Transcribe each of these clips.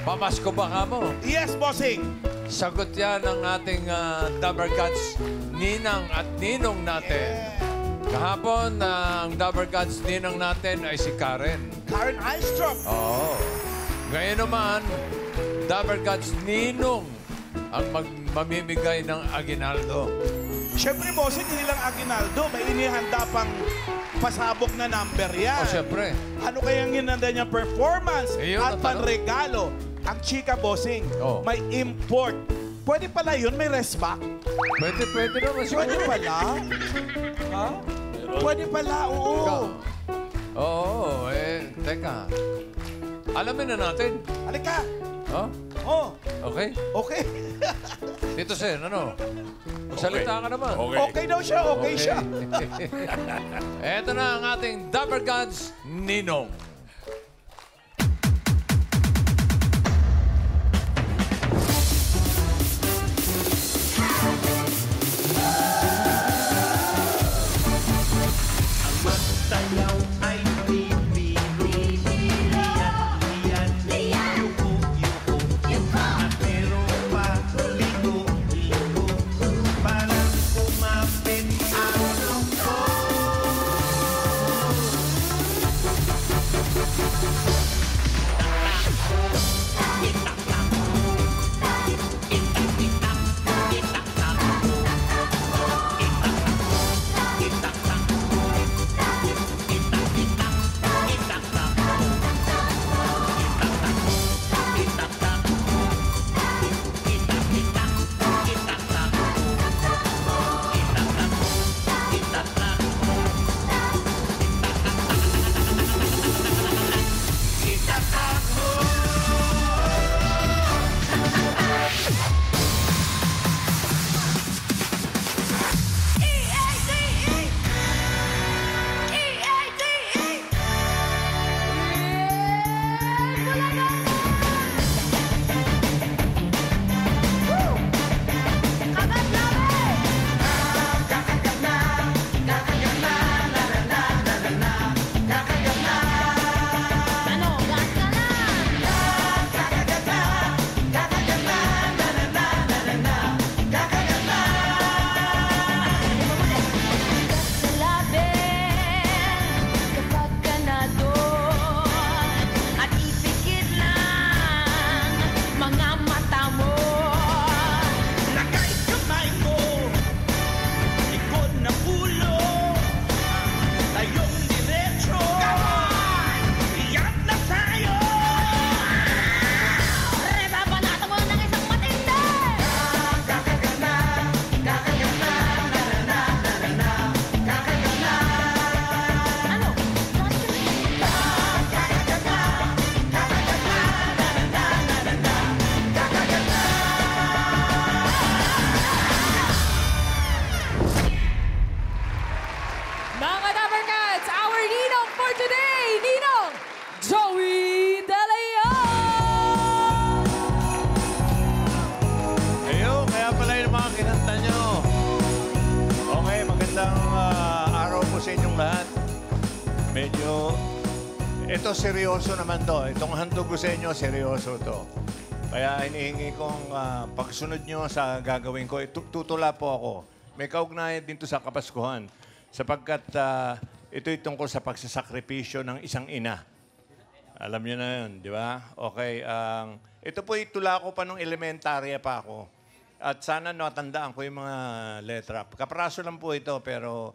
Pamasko ba ka mo? Yes, bossing. Sagot yan ng ating Dabber Cats Ninang at Ninong natin. Kahapon, ang Dabber Cats Ninang natin ay si Karen. Karen Eistrup. Oo. Ngayon naman, Dabber Cats Ninong ang mamimigay ng aginaldo. Siyempre, bossing, hindi lang aginaldo. May inihanda pang pasabog na number yan. O, siyempre. Ano kayang hinanda niyang performance at panregalo? Ang chika, bossing, may import. Pwede pala yun, may resback? Pwede naman siguro. Pwede pala? Ha? Pwede pala, oo. Oo, teka. Alamin na natin. Halika. Oh? Oh. Okay? Okay. Dito, Sen, ano? Magsalita ka naman. Okay daw siya, okay siya. Eto na ang ating Dabber Cats Ninong. Mga Dabber Cats, our Ninong for today, Ninong Joey De Leon! Ayun, kaya pala yung mga kinanta nyo. Okay, magandang araw po sa inyong lahat. Medyo, ito seryoso naman to. Itong handog ko sa inyo, seryoso to. Kaya hinihingi kong pagsunod nyo sa gagawin ko. Tutula po ako. May kaugnayan din to sa Kapaskuhan. Sapagkat ito'y tungkol sa pagsasakripisyo ng isang ina. Alam niyo na yun, di ba? Okay. Ito po itula ko pa nung elementarya pa ako. At sana natandaan ko yung mga letra. Kapraso lang po ito, pero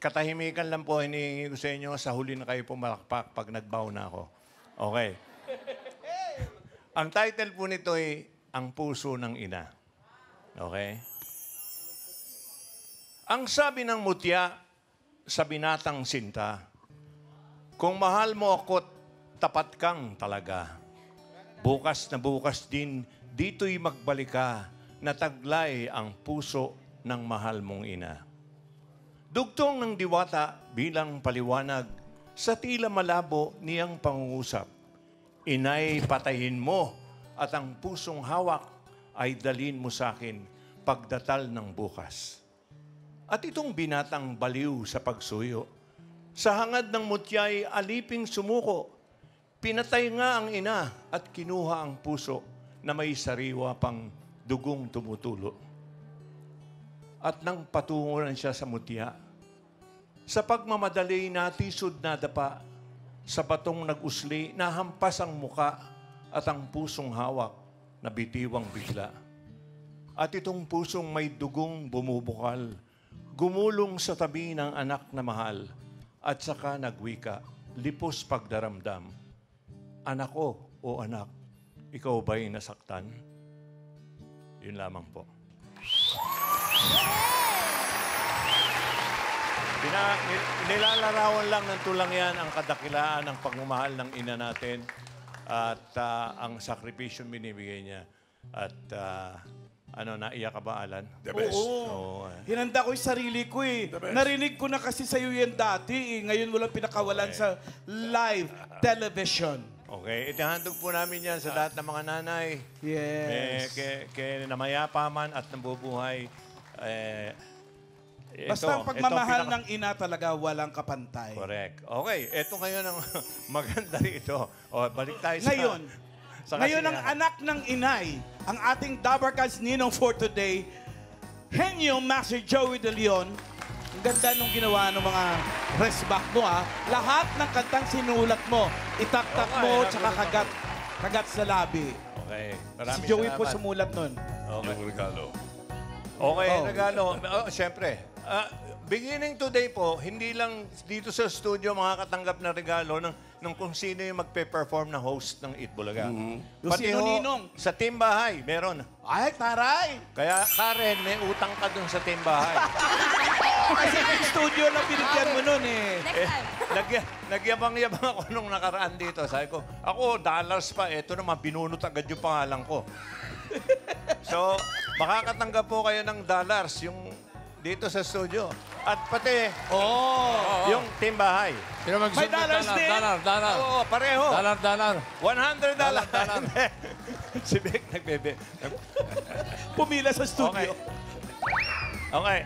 katahimikan lang po hinihingi ko sa inyo sa huli na kayo pumalakpak pag nagbaw na ako. Okay. Ang title po nito ay Ang Puso ng Ina. Okay? Ang sabi ng mutya sa binatang sinta, kung mahal mo ako't tapat kang talaga, bukas na bukas din, dito'y magbalik ka, na taglay ang puso ng mahal mong ina. Dugtong ng diwata bilang paliwanag, sa tila malabo niyang pangungusap, inay patayin mo at ang pusong hawak ay dalin mo sa akin pagdatal ng bukas. At itong binatang baliw sa pagsuyo, sa hangad ng mutya'y aliping sumuko, Pinatay nga ang ina at kinuha ang puso na may sariwa pang dugong tumutulo. At nang patunguran siya sa mutya, sa pagmamadali natisod na dapa, sa batong nag-usli, nahampas ang muka at ang pusong hawak na bitiwang bigla. At itong pusong may dugong bumubukal, gumulong sa tabi ng anak na mahal, at saka nagwika, lipos pagdaramdam. Anak ko, o anak, ikaw ba'y nasaktan? Yun lamang po. Nilalarawan lang ng tulang yan ang kadakilaan ng pagmamahal ng ina natin at ang sakripisyon binibigay niya. At naiyak ka ba, Alan? The best. Oo. Hinanda ko yung sarili ko eh. Narinig ko na kasi sa'yo yan dati eh. Ngayon mo lang pinakawalan sa live television. Okay, itihandog po namin yan sa lahat ng mga nanay. Yes. Kaya namayapa man at nabubuhay. Basta ang pagmamahal ng ina talaga walang kapantay. Correct. Okay, ito ngayon ang maganda rito. O, balik tayo sa... Ngayon ang anak ng inay, ang ating Dabarkads Ninong for today, Henyo Master Joey De Leon. Ang ganda nung ginawa ng mga resback mo ha. Lahat ng kantang sinulat mo, itaktak mo, tsaka kagat sa labi. Okay, Si maraming Joey po salamat. sumulat nun. Okay. Yung regalo. Okay, Oh. regalo. Siyempre, beginning today po, hindi lang dito sa studio makakatanggap na regalo ng kung sino yung magpe-perform na host ng Eat Bulaga. Yung sino, Ninong? Sa team bahay, meron. Ay, taray! Kaya, Karen, may utang ka dun sa team bahay. Kasi yung studio lang binigyan mo nun eh. Nagyabang-yabang ako nung nakaraan dito. Sabi ko, ako, dollars pa. Ito naman, binunot agad yung pangalan ko. So, makakatanggap po kayo ng dollars yung dito sa studio. At pati, yung team bahay. Sino May magsumbong? dollars din? Dollar. Oo, pareho. Dollar. $100. Si Beck nagbebe. Pumila sa studio. Okay.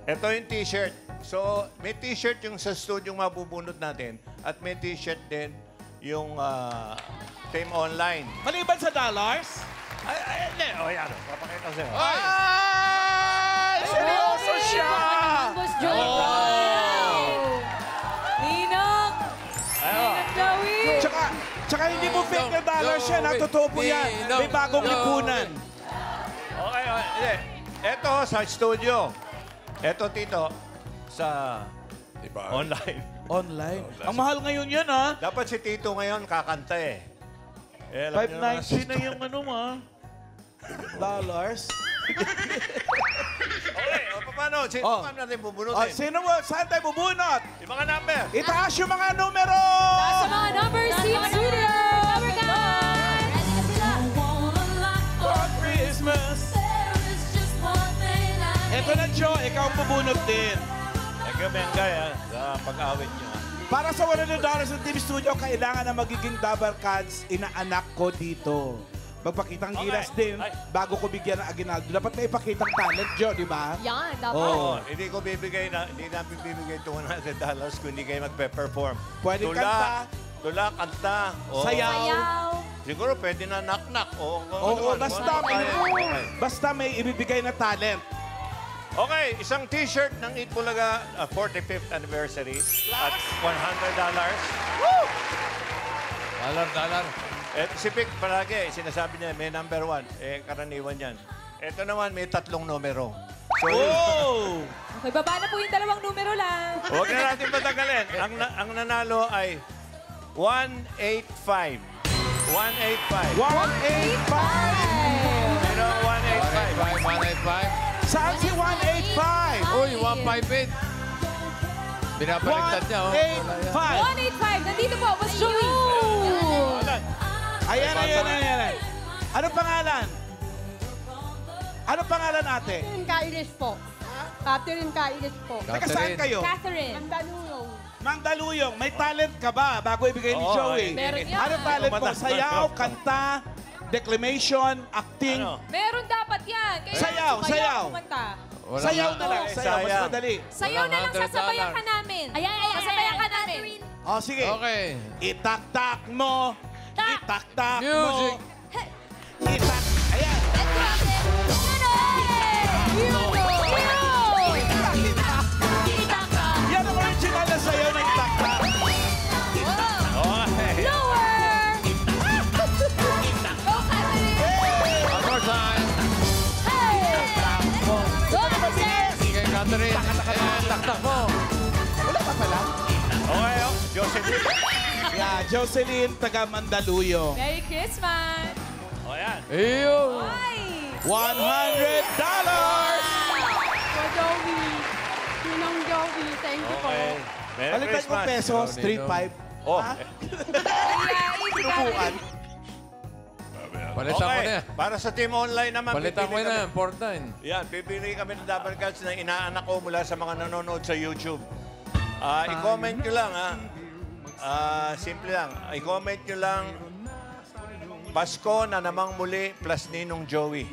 Ito yung t-shirt. So, may t-shirt yung sa studio mabubunot natin at may t-shirt din yung team online. Maliban sa dollars, Hindi. Yan. Papakita ko sa'yo. ay! Seryoso siya! Boss Joey! Ninong! Ninong Joey! Tsaka hindi mo fake na dollars yan, ha? Totoo po yan. May bagong lipunan. Okay. Hindi. Ito sa studio. Ito, Tito, sa Diba? online. Online. Ang mahal ngayon yan, ha? Dapat si Tito ngayon kakanta eh. Alam niyo naman, 590 na yung ano mo, ha? Dollars. Okay, paano? Paano natin bubunutin? Sino mo? Saan tayo bubunot? Yung mga number. Itaas yung mga numero! Sa mga numbers, Team Studio! Dabarkads! Ready na sila! For Christmas. Ito na, Joe. Ikaw ang bubunot din. Thank you, Bengay, sa pag-awit niyo. Para sa $100 ng Team Studio, kailangan na magiging Dabarkads inaanak ko dito. Magpakitang gilas din bago ko bigyan ng aginaldo. Dapat may ipakitang talent, Joe, di ba? Yan, dapat. Oo. Hindi namin bibigay $200 kung hindi kayo magpe-perform. Pwede kanta. Tula, kanta. O, Sayaw. siguro pwede na knock-knock. Oo, basta may ibibigay na talent. Okay, isang t-shirt ng Eat Bulaga 45th anniversary at $100. Dollar. Si Pic palagi, sinasabi niya may number 1. Karaniwan yan. Ito naman may 3 numero. So, Oh! Okay, baba na po yung 2 numero lang. huwag na natin patagalin. Ang nanalo ay 185. 185. 185! You know, 185. 185. Saan si 185? Uy, 158. Binabaliktad niya, oh. 185! 185, nandito po, Boss Joey! Ayan. Anong pangalan? Anong pangalan, ate? Catherine Kairis po. Catherine Kairis po. Teka, saan kayo? Catherine. Mandaluyong. Mang Daluyong, may talent ka ba bago ibigay ni Oo, Joey? meron yan. Ano talent mo? Sayaw, kanta, declamation, acting? Ano? Meron dapat yan. Kaya Sayaw, sumaya, sayaw. kumanta. Sayaw na lang. Sayaw, mas Sayang. madali. Sayaw na lang, $100. sasabayan ka namin. Ayan, sasabayan ka namin. O, sige. Okay. Itaktak mo. Itaktak Music. mo. Ayan. Yan ang original na sayo ng itaktak. Okay. One more time. Sige, Catherine. Ayan, taktak mo. Wala pa pala. Okay, oh. Josephine. Yeah, Jocelyn, taga Mandaluyong. Merry Christmas! O, yan. Iyo. $100! O, Joey. Ninong Joey, thank you po. Okay. Merry Balikan ko Christmas. pesos, Hello, street Nino. 5. Oh. Ha? Pinupuan. Palitan mo na Okay. yan. Para sa team online naman. Palitan mo pipili na. kami- Fortnite. Yan, pipili kami ng Dapper Cats na inaanak ko mula sa mga nanonood sa YouTube. I-comment nyo lang, ha? Simple lang. I-comment nyo lang, Pasko na namang muli plus Ninong Joey.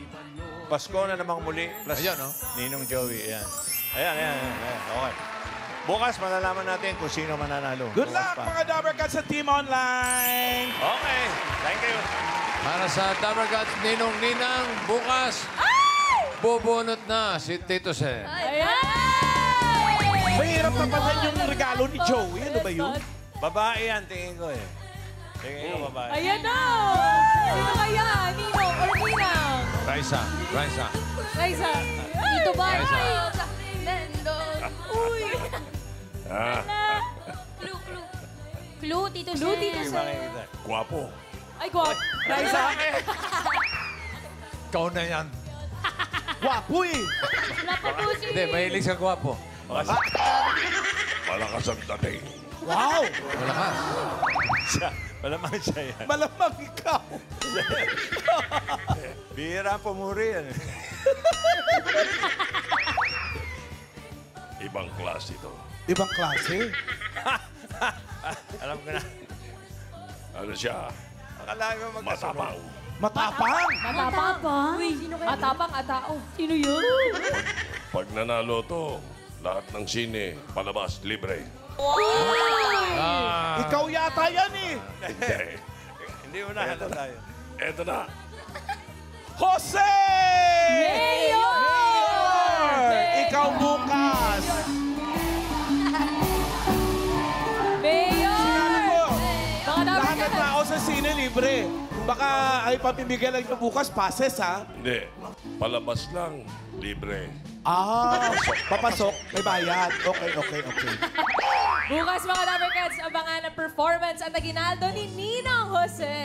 Pasko na namang muli plus Ayan, oh. Ninong Joey. Ayan. Ayan. Okay. Bukas malalaman natin kung sino mananalo. Good Bukas luck, pa. mga Dabber Cats sa Team Online! Okay. Thank you. Para sa Dabber Cats, Ninong-Ninang, bukas, bubunot na si Tito Sen. Mahirap na pala yung regalo ni Joey. Ano ba yun? Babae yan, tingin ko eh. Tingin ko babae. Ayan na! Sino kaya? Ninong or Ninang? Raisa. Raisa. Ito ba? Raisa. Uy! Clue, Tito Sen. Clue, Tito Sen. Makikita. Guwapo. Ay, guwap. Raisa. Ikaw na yan. Wapo eh! Wala pa po si... Hindi, mahilig sa gwapo. Malakas ang dating. Wow! Malakas. Malamang siya yan. Malamang ikaw. Bihira ang pumuri yan. Ibang klase ito. Ibang klase. Alam ko na. Ano siya? Akala mo magkasama. Matapang. Matapang. Matapang. Uy, sino kaya? Matapang at tao. Sino yun? Pag nanalo to, lahat ng sine, palabas, libre. Ah, Ikaw yata yan eh. Hindi. Hindi mo na halata tayo. Eto na. Jose! Mayor! Ikaw bukas. Mayor! Sinabi ko, Mga Dabber lahat ng Cats. tao sa sine libre. Baka ay pamimigay lang yung bukas, passes ha? Hindi. Palabas lang, libre. Papasok, may bayad. Okay. Bukas mga Dabber Cats, abangan ang performance at aginaldo ni Ninong Jose.